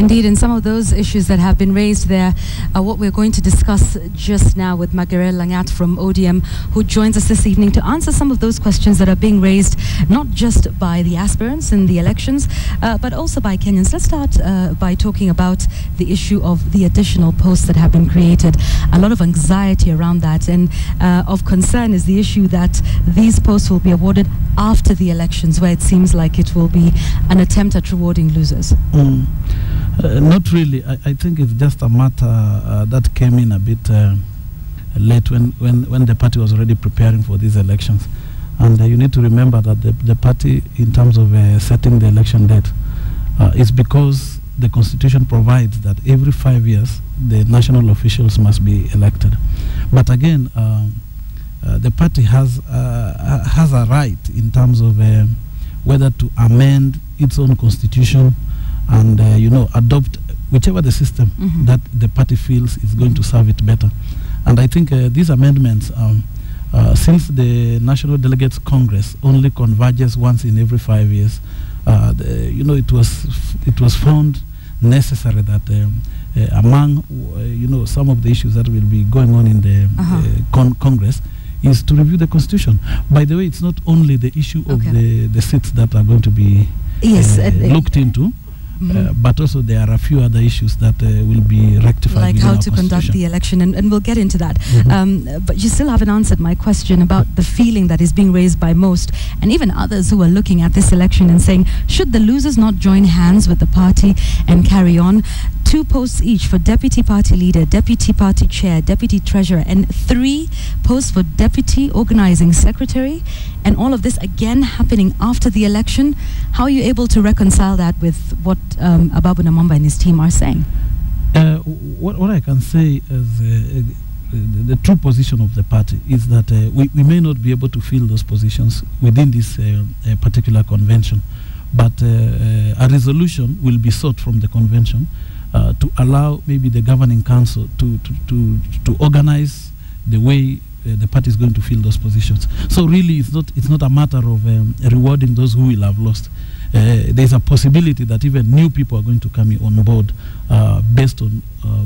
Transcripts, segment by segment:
Indeed, and some of those issues that have been raised there are what we're going to discuss just now with Magere Langat from ODM, who joins us this evening to answer some of those questions that are being raised, not just by the aspirants in the elections, but also by Kenyans. Let's start by talking about the issue of the additional posts that have been created. A lot of anxiety around that, and of concern is the issue that these posts will be awarded after the elections, where it seems like it will be an attempt at rewarding losers. Not really. I think it's just a matter that came in a bit late when the party was already preparing for these elections. And you need to remember that the party, in terms of setting the election date, is because the Constitution provides that every 5 years the national officials must be elected. But again, the party has a right in terms of whether to amend its own constitution and adopt whichever the system that the party feels is going to serve it better. And I think these amendments, since the National Delegates Congress only converges once in every 5 years, it was found necessary that among some of the issues that will be going on in the Congress is to review the Constitution. By the way, it's not only the issue of the seats that are going to be looked into, but also there are a few other issues that will be rectified. Like how to conduct the election, and we'll get into that. But you still haven't answered my question about the feeling that is being raised by most, and even others who are looking at this election and saying, should the losers not join hands with the party and carry on? 2 posts each for deputy party leader, deputy party chair, deputy treasurer, and 3 posts for deputy organizing secretary, and all of this again happening after the election. How are you able to reconcile that with what Ababu Namwamba and his team are saying? What I can say is the true position of the party is that we may not be able to fill those positions within this particular convention, but a resolution will be sought from the convention to allow maybe the governing council to organize the way the party is going to fill those positions. So really, it's not a matter of rewarding those who will have lost. There's a possibility that even new people are going to come on board based on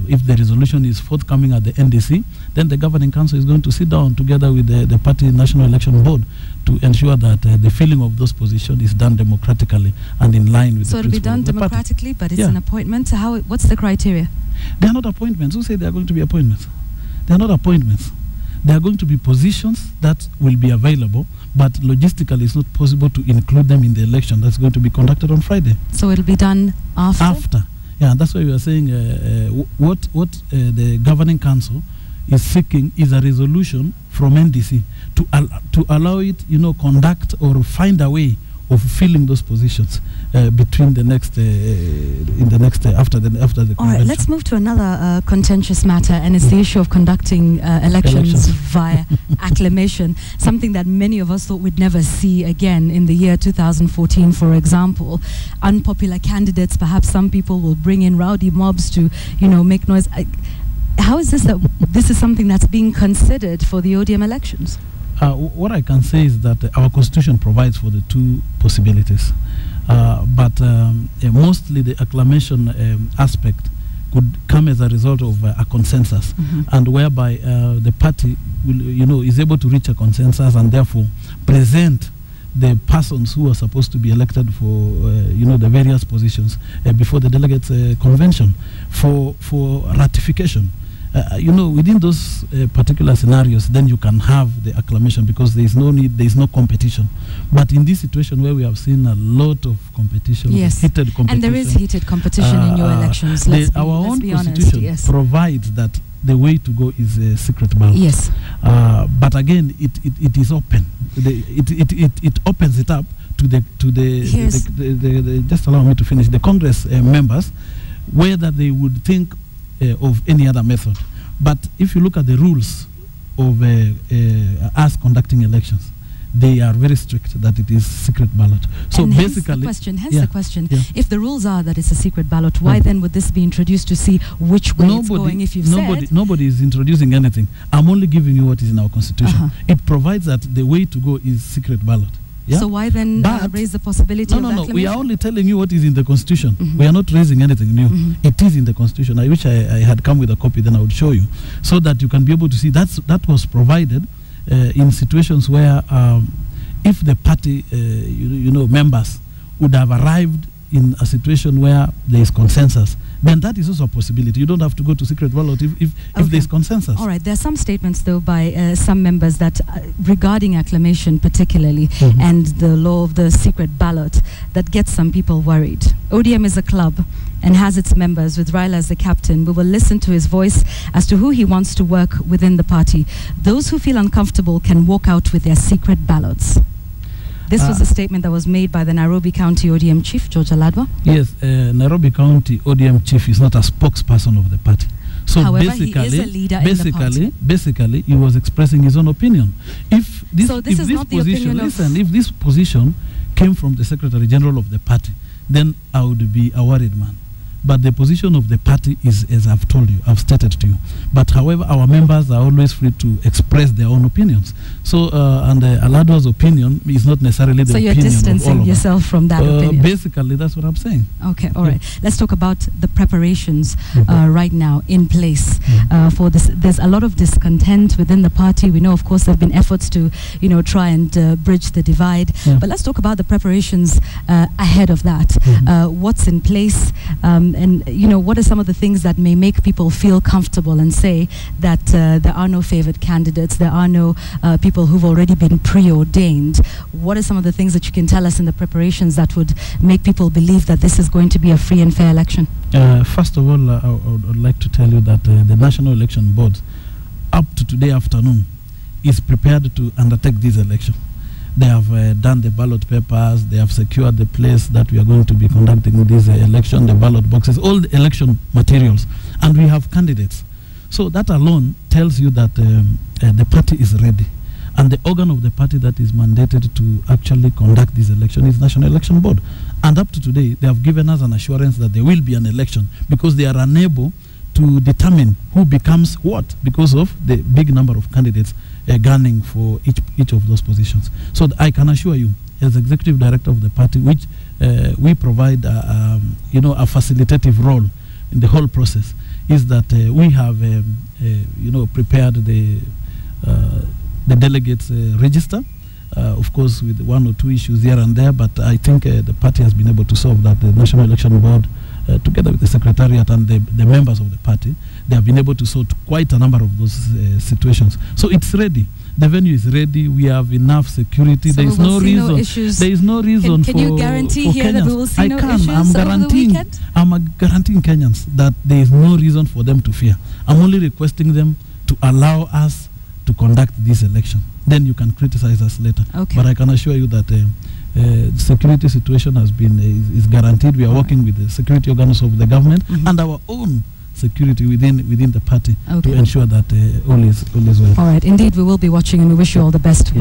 if the resolution is forthcoming at the NDC, then the governing council is going to sit down together with the party National Election Board to ensure that the filling of those positions is done democratically and in line with the principle. So it'll be done democratically, but it's an appointment. What's the criteria? They are not appointments. Who say they are going to be appointments? They are not appointments. They are going to be positions that will be available, but logistically it's not possible to include them in the election that's going to be conducted on Friday. So it'll be done after? After. Yeah, that's why we are saying what the governing council is seeking is a resolution from NDC to allow it, conduct or find a way of filling those positions between the next after the convention. All right, let's move to another contentious matter, and it's the issue of conducting elections via acclamation, something that many of us thought we'd never see again in the year 2014, for example. Unpopular candidates, perhaps some people will bring in rowdy mobs to, make noise. How is this that this is something that's being considered for the ODM elections? What I can say is that our Constitution provides for the 2 possibilities, but mostly the acclamation aspect could come as a result of a consensus, and whereby the party will, is able to reach a consensus and therefore present the persons who are supposed to be elected for the various positions before the delegates convention for ratification. Within those particular scenarios, then you can have the acclamation because there is no need, there is no competition. But in this situation where we have seen a lot of competition, heated competition. And there is heated competition in your elections. Our own Constitution provides that the way to go is a secret ballot. Yes. But again, it is open. It opens it up to the just allow me to finish, the Congress members, whether they would think of any other method. But if you look at the rules of us conducting elections, they are very strict that it is secret ballot. So and basically, the question, if the rules are that it's a secret ballot, why then would this be introduced to see which way it's going? If you've said nobody is introducing anything. I'm only giving you what is in our Constitution. It provides that the way to go is secret ballot. Yeah? So why then raise the possibility of acclamation? We are only telling you what is in the Constitution. We are not raising anything new. It is in the Constitution. I wish I had come with a copy, then I would show you, so that you can be able to see that was provided in situations where if the party, members would have arrived in a situation where there is consensus, then that is also a possibility. You don't have to go to secret ballot if there is consensus. All right. There are some statements, though, by some members that regarding acclamation particularly and the law of the secret ballot that gets some people worried. ODM is a club and has its members with Raila as the captain. We will listen to his voice as to who he wants to work within the party. Those who feel uncomfortable can walk out with their secret ballots. This was a statement that was made by the Nairobi County ODM chief, George Aladwa. Yes, Nairobi County ODM chief is not a spokesperson of the party. So however, he is a leader in the party. Basically, he was expressing his own opinion. If this position came from the Secretary General of the party, then I would be a worried man. But the position of the party is, as I've told you, I've stated to you. But however, our members are always free to express their own opinions. So, and Aladwa's opinion is not necessarily the opinion of all of us. So you're distancing yourself from that opinion? Basically, that's what I'm saying. Okay, all right. Let's talk about the preparations right now in place for this. There's a lot of discontent within the party. We know, of course, there have been efforts to, try and bridge the divide. But let's talk about the preparations ahead of that. What's in place? And, what are some of the things that may make people feel comfortable and say that there are no favored candidates, there are no people who've already been preordained? What are some of the things that you can tell us in the preparations that would make people believe that this is going to be a free and fair election? First of all, I would like to tell you that the National Election Board, up to today afternoon, is prepared to undertake this election. They have done the ballot papers, they have secured the place that we are going to be conducting this election, the ballot boxes, all the election materials, and we have candidates. So that alone tells you that the party is ready. And the organ of the party that is mandated to actually conduct this election is National Election Board. And up to today, they have given us an assurance that there will be an election because they are unable to determine who becomes what because of the big number of candidates gunning for each of those positions. So I can assure you, as executive director of the party, which we provide a facilitative role in the whole process, is that we have prepared the delegates register, of course with one or two issues here and there, but I think the party has been able to solve that. The National Election Board, together with the Secretariat and the members of the party, they have been able to sort quite a number of those situations. So it's ready. The venue is ready. We have enough security. So there is no reason. There is no reason can you guarantee here Kenyans. that we will see no issues I'm guaranteeing. I'm guaranteeing Kenyans that there is no reason for them to fear. I'm only requesting them to allow us to conduct this election. Then you can criticize us later. Okay. But I can assure you that the security situation has been is guaranteed. We are working with the security organs of the government and our own security within the party to ensure that all is well. All right. Indeed, we will be watching, and we wish you all the best.